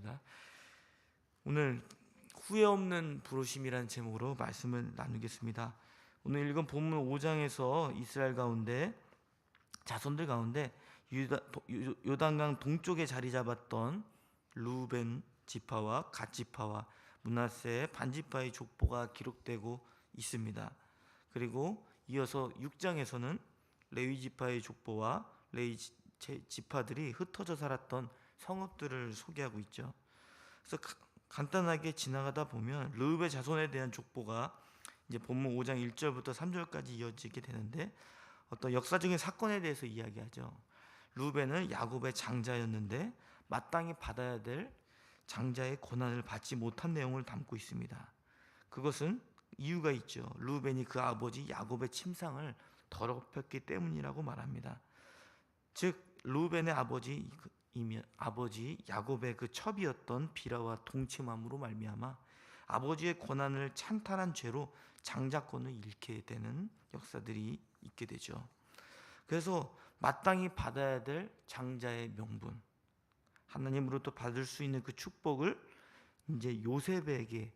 하겠습니다. 오늘 후회 없는 부르심이라는 제목으로 말씀을 나누겠습니다. 오늘 읽은 본문 5장에서 이스라엘 가운데 자손들 가운데 요단강 동쪽에 자리 잡았던 루벤 지파와 갓 지파와 므낫세 반 지파의 족보가 기록되고 있습니다. 그리고 이어서 6장에서는 레위 지파의 족보와 레위 지파들이 흩어져 살았던 성읍들을 소개하고 있죠. 그래서 간단하게 지나가다 보면 르우벤 자손에 대한 족보가 이제 본문 5장 1절부터 3절까지 이어지게 되는데 어떤 역사적인 사건에 대해서 이야기하죠. 르우벤은 야곱의 장자였는데 마땅히 받아야 될 장자의 고난을 받지 못한 내용을 담고 있습니다. 그것은 이유가 있죠. 르우벤이 그 아버지 야곱의 침상을 더럽혔기 때문이라고 말합니다. 즉 르우벤의 아버지 야곱의 그 첩이었던 비라와 동침함으로 말미암아 아버지의 고난을 찬탈한 죄로 장자권을 잃게 되는 역사들이 있게 되죠. 그래서 마땅히 받아야 될 장자의 명분, 하나님으로부터 받을 수 있는 그 축복을 이제 요셉의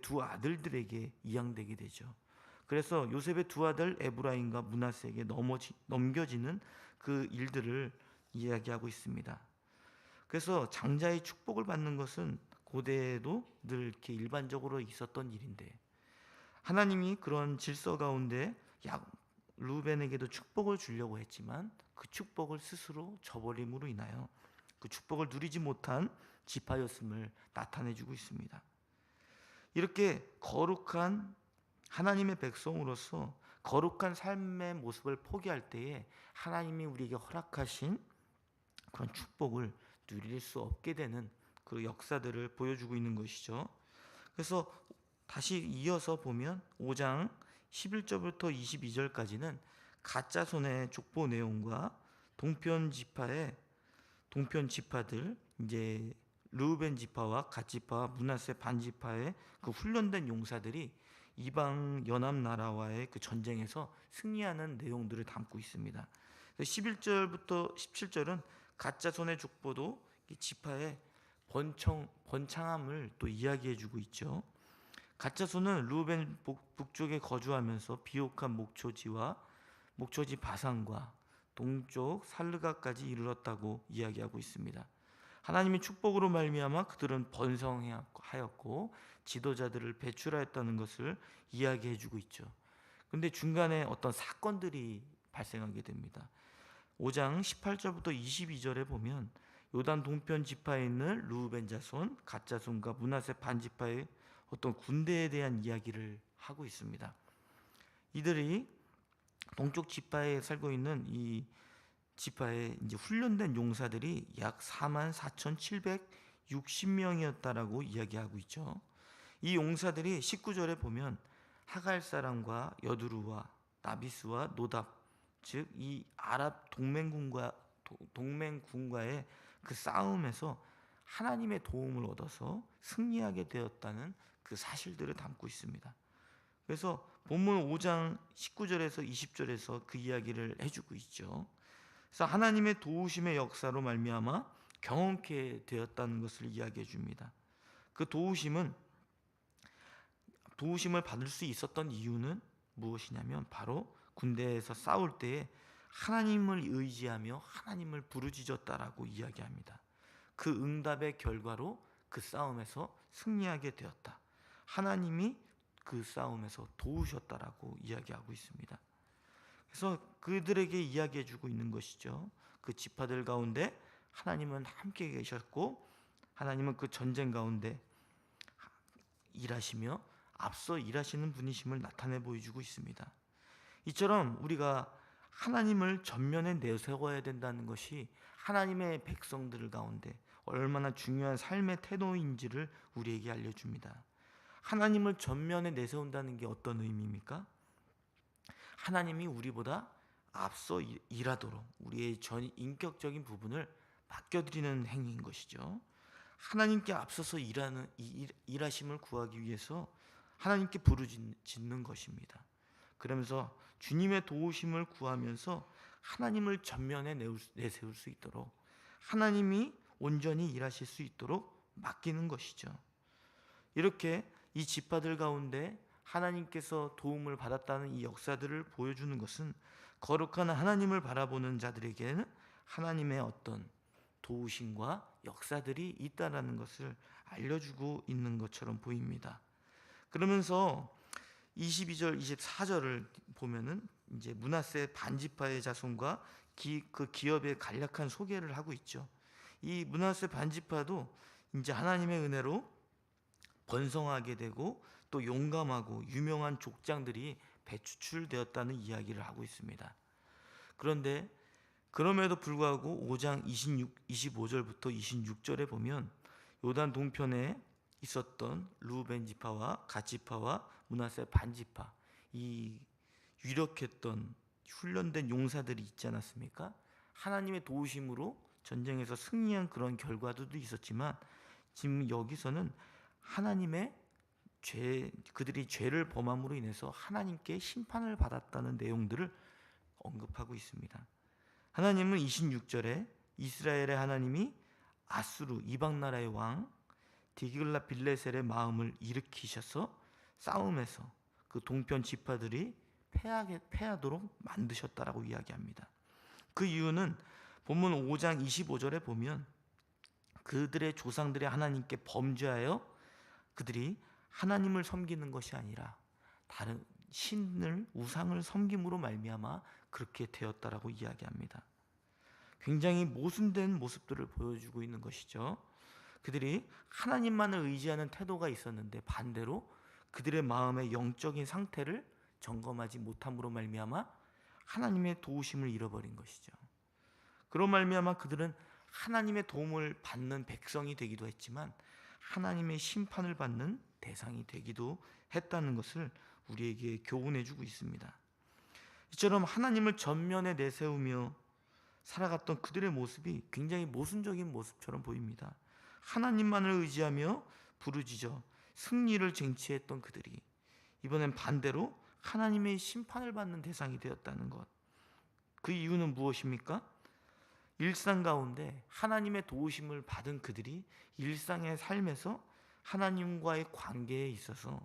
두 아들들에게 이양되게 되죠. 그래서 요셉의 두 아들 에브라임과 므낫세에게 넘겨지는 그 일들을 이야기하고 있습니다. 그래서 장자의 축복을 받는 것은 고대에도 늘 이렇게 일반적으로 있었던 일인데 하나님이 그런 질서 가운데 르우벤에게도 축복을 주려고 했지만 그 축복을 스스로 저버림으로 인하여 그 축복을 누리지 못한 지파였음을 나타내주고 있습니다. 이렇게 거룩한 하나님의 백성으로서 거룩한 삶의 모습을 포기할 때에 하나님이 우리에게 허락하신 그런 축복을 누릴 수 없게 되는 그 역사들을 보여주고 있는 것이죠. 그래서 다시 이어서 보면 5장 11절부터 22절까지는 가짜손의 족보 내용과 동편 지파들 이제 르우벤 지파와 갓 지파와 므낫세 반 지파의 그 훈련된 용사들이 이방 연합 나라와의 그 전쟁에서 승리하는 내용들을 담고 있습니다. 11절부터 17절은 가짜 손의 족보도 지파의 번창함을 또 이야기해주고 있죠. 가짜 손은 르우벤 북쪽에 거주하면서 비옥한 목초지 바산과 동쪽 살르가까지 이르렀다고 이야기하고 있습니다. 하나님의 축복으로 말미암아 그들은 번성하였고 지도자들을 배출하였다는 것을 이야기해주고 있죠. 그런데 중간에 어떤 사건들이 발생하게 됩니다. 5장 18절부터 22절에 보면 요단 동편 지파에 있는 르우벤 자손, 갓 자손과 므낫세 반 지파의 어떤 군대에 대한 이야기를 하고 있습니다. 이들이 동쪽 지파에 살고 있는 이 지파의 이제 훈련된 용사들이 약 44,760명이었다라고 이야기하고 있죠. 이 용사들이 19절에 보면 하갈 사람과 여두루와 나비스와 노답, 즉 이 아랍 동맹군과의 그 싸움에서 하나님의 도움을 얻어서 승리하게 되었다는 그 사실들을 담고 있습니다. 그래서 본문 5장 19절에서 20절에서 그 이야기를 해주고 있죠. 그래서 하나님의 도우심의 역사로 말미암아 경험케 되었다는 것을 이야기해 줍니다. 그 도우심을 받을 수 있었던 이유는 무엇이냐면 바로 군대에서 싸울 때에 하나님을 의지하며 하나님을 부르짖었다라고 이야기합니다. 그 응답의 결과로 그 싸움에서 승리하게 되었다. 하나님이 그 싸움에서 도우셨다라고 이야기하고 있습니다. 그래서 그들에게 이야기해 주고 있는 것이죠. 그 지파들 가운데 하나님은 함께 계셨고 하나님은 그 전쟁 가운데 일하시며 앞서 일하시는 분이심을 나타내 보여주고 있습니다. 이처럼 우리가 하나님을 전면에 내세워야 된다는 것이 하나님의 백성들 가운데 얼마나 중요한 삶의 태도인지를 우리에게 알려줍니다. 하나님을 전면에 내세운다는 게 어떤 의미입니까? 하나님이 우리보다 앞서 일하도록 우리의 전 인격적인 부분을 맡겨드리는 행위인 것이죠. 하나님께 앞서서 일하심을 구하기 위해서 하나님께 부르짖는 것입니다. 그러면서 주님의 도우심을 구하면서 하나님을 전면에 내세울 수 있도록 하나님이 온전히 일하실 수 있도록 맡기는 것이죠. 이렇게 이 지파들 가운데 하나님께서 도움을 받았다는 이 역사들을 보여주는 것은 거룩한 하나님을 바라보는 자들에게는 하나님의 어떤 도우심과 역사들이 있다라는 것을 알려주고 있는 것처럼 보입니다. 그러면서 22절, 24절을 보면은 이제 므낫세 반지파의 자손과 그 기업의 간략한 소개를 하고 있죠. 이 므낫세 반지파도 이제 하나님의 은혜로 번성하게 되고 또 용감하고 유명한 족장들이 배추출되었다는 이야기를 하고 있습니다. 그런데 그럼에도 불구하고 5장 25절부터 26절에 보면 요단 동편에 있었던 르우벤 지파와 갓 지파와 므낫세 반 지파, 이 유력했던 훈련된 용사들이 있지 않았습니까? 하나님의 도우심으로 전쟁에서 승리한 그런 결과들도 있었지만 지금 여기서는 하나님의 그들이 죄를 범함으로 인해서 하나님께 심판을 받았다는 내용들을 언급하고 있습니다. 하나님은 26절에 이스라엘의 하나님이 아수르 이방 나라의 왕 디글라 빌레셀의 마음을 일으키셔서 싸움에서 그 동편 지파들이 패하도록 만드셨다라고 이야기합니다. 그 이유는 본문 5장 25절에 보면 그들의 조상들의 하나님께 범죄하여 그들이 하나님을 섬기는 것이 아니라 다른 신을 우상을 섬김으로 말미암아 그렇게 되었다라고 이야기합니다. 굉장히 모순된 모습들을 보여주고 있는 것이죠. 그들이 하나님만을 의지하는 태도가 있었는데 반대로 그들의 마음의 영적인 상태를 점검하지 못함으로 말미암아 하나님의 도우심을 잃어버린 것이죠. 그로 말미암아 그들은 하나님의 도움을 받는 백성이 되기도 했지만 하나님의 심판을 받는 대상이 되기도 했다는 것을 우리에게 교훈해 주고 있습니다. 이처럼 하나님을 전면에 내세우며 살아갔던 그들의 모습이 굉장히 모순적인 모습처럼 보입니다. 하나님만을 의지하며 부르짖어 승리를 쟁취했던 그들이 이번엔 반대로 하나님의 심판을 받는 대상이 되었다는 것. 그 이유는 무엇입니까? 일상 가운데 하나님의 도우심을 받은 그들이 일상의 삶에서 하나님과의 관계에 있어서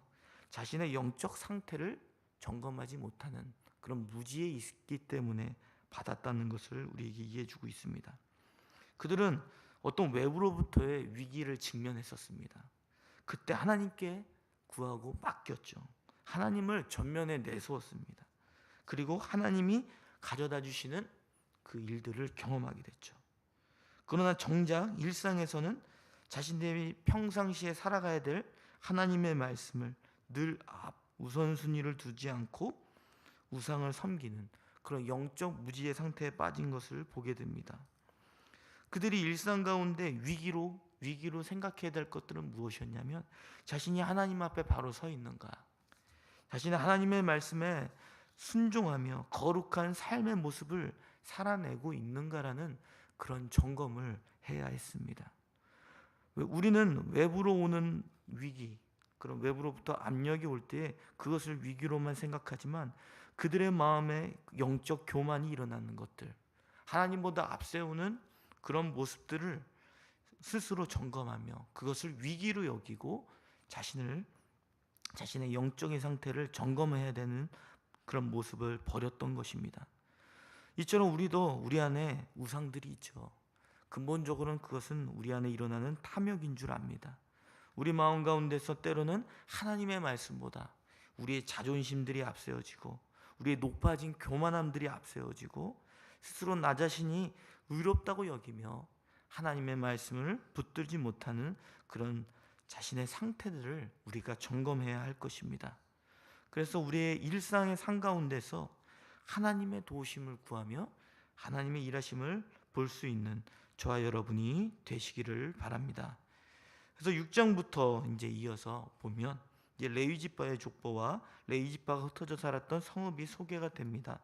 자신의 영적 상태를 점검하지 못하는 그런 무지에 있기 때문에 받았다는 것을 우리에게 이해해 주고 있습니다. 그들은 어떤 외부로부터의 위기를 직면했었습니다. 그때 하나님께 구하고 맡겼죠. 하나님을 전면에 내세웠습니다. 그리고 하나님이 가져다 주시는 그 일들을 경험하게 됐죠. 그러나 정작 일상에서는 자신들이 평상시에 살아가야 될 하나님의 말씀을 늘 우선순위를 두지 않고 우상을 섬기는 그런 영적 무지의 상태에 빠진 것을 보게 됩니다. 그들이 일상 가운데 위기로 생각해야 될 것들은 무엇이었냐면 자신이 하나님 앞에 바로 서 있는가, 자신의 하나님의 말씀에 순종하며 거룩한 삶의 모습을 살아내고 있는가라는 그런 점검을 해야 했습니다. 우리는 외부로 오는 위기, 그런 외부로부터 압력이 올 때 그것을 위기로만 생각하지만 그들의 마음에 영적 교만이 일어나는 것들, 하나님보다 앞세우는 그런 모습들을 스스로 점검하며 그것을 위기로 여기고 자신의 영적인 상태를 점검해야 되는 그런 모습을 버렸던 것입니다. 이처럼 우리도 우리 안에 우상들이 있죠. 근본적으로는 그것은 우리 안에 일어나는 탐욕인 줄 압니다. 우리 마음 가운데서 때로는 하나님의 말씀보다 우리의 자존심들이 앞세워지고 우리의 높아진 교만함들이 앞세워지고 스스로 나 자신이 의롭다고 여기며 하나님의 말씀을 붙들지 못하는 그런 자신의 상태들을 우리가 점검해야 할 것입니다. 그래서 우리의 일상의 삶 가운데서 하나님의 도우심을 구하며 하나님의 일하심을 볼 수 있는 저와 여러분이 되시기를 바랍니다. 그래서 6장부터 이제 이어서 보면 이제 레위 지파의 족보와 레위 지파가 흩어져 살았던 성읍이 소개가 됩니다.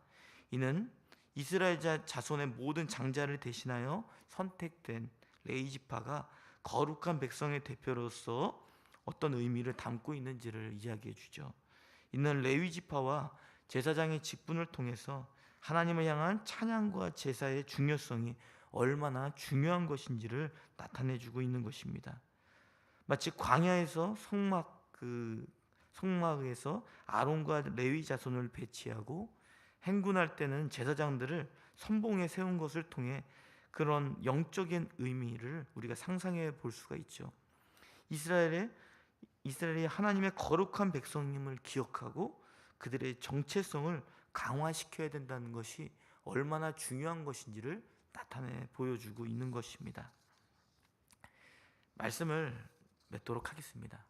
이는 이스라엘 자손의 모든 장자를 대신하여 선택된 레위 지파가 거룩한 백성의 대표로서 어떤 의미를 담고 있는지를 이야기해 주죠. 이는 레위 지파와 제사장의 직분을 통해서 하나님을 향한 찬양과 제사의 중요성이 얼마나 중요한 것인지를 나타내주고 있는 것입니다. 마치 광야에서 성막에서 아론과 레위 자손을 배치하고 행군할 때는 제사장들을 선봉에 세운 것을 통해 그런 영적인 의미를 우리가 상상해 볼 수가 있죠. 이스라엘이 하나님의 거룩한 백성임을 기억하고 그들의 정체성을 강화시켜야 된다는 것이 얼마나 중요한 것인지를 나타내 보여주고 있는 것입니다. 말씀을 맺도록 하겠습니다.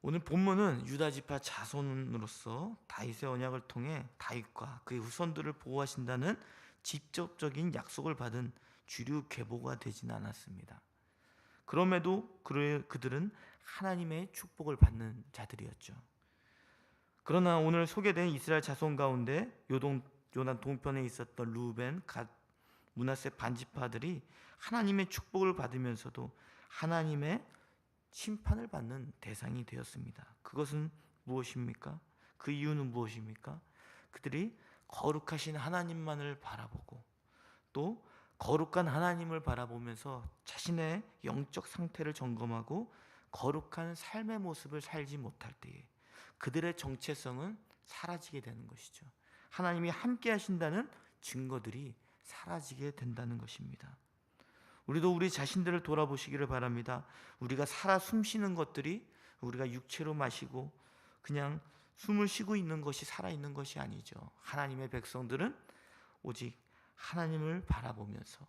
오늘 본문은 유다 지파 자손으로서 다윗의 언약을 통해 다윗과 그의 후손들을 보호하신다는 직접적인 약속을 받은 주류 계보가 되지는 않았습니다. 그럼에도 그들은 하나님의 축복을 받는 자들이었죠. 그러나 오늘 소개된 이스라엘 자손 가운데 요단 동편에 있었던 루벤, 갓, 므낫세 반지파들이 하나님의 축복을 받으면서도 하나님의 심판을 받는 대상이 되었습니다. 그것은 무엇입니까? 그 이유는 무엇입니까? 그들이 거룩하신 하나님만을 바라보고 또 거룩한 하나님을 바라보면서 자신의 영적 상태를 점검하고 거룩한 삶의 모습을 살지 못할 때에 그들의 정체성은 사라지게 되는 것이죠. 하나님이 함께 하신다는 증거들이 사라지게 된다는 것입니다. 우리도 우리 자신들을 돌아보시기를 바랍니다. 우리가 살아 숨쉬는 것들이 우리가 육체로 마시고 그냥 숨을 쉬고 있는 것이 살아있는 것이 아니죠. 하나님의 백성들은 오직 하나님을 바라보면서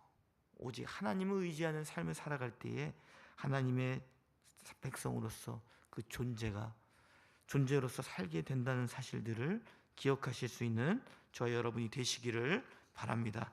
오직 하나님을 의지하는 삶을 살아갈 때에 하나님의 백성으로서 그 존재로서 살게 된다는 사실들을 기억하실 수 있는 저와 여러분이 되시기를 바랍니다.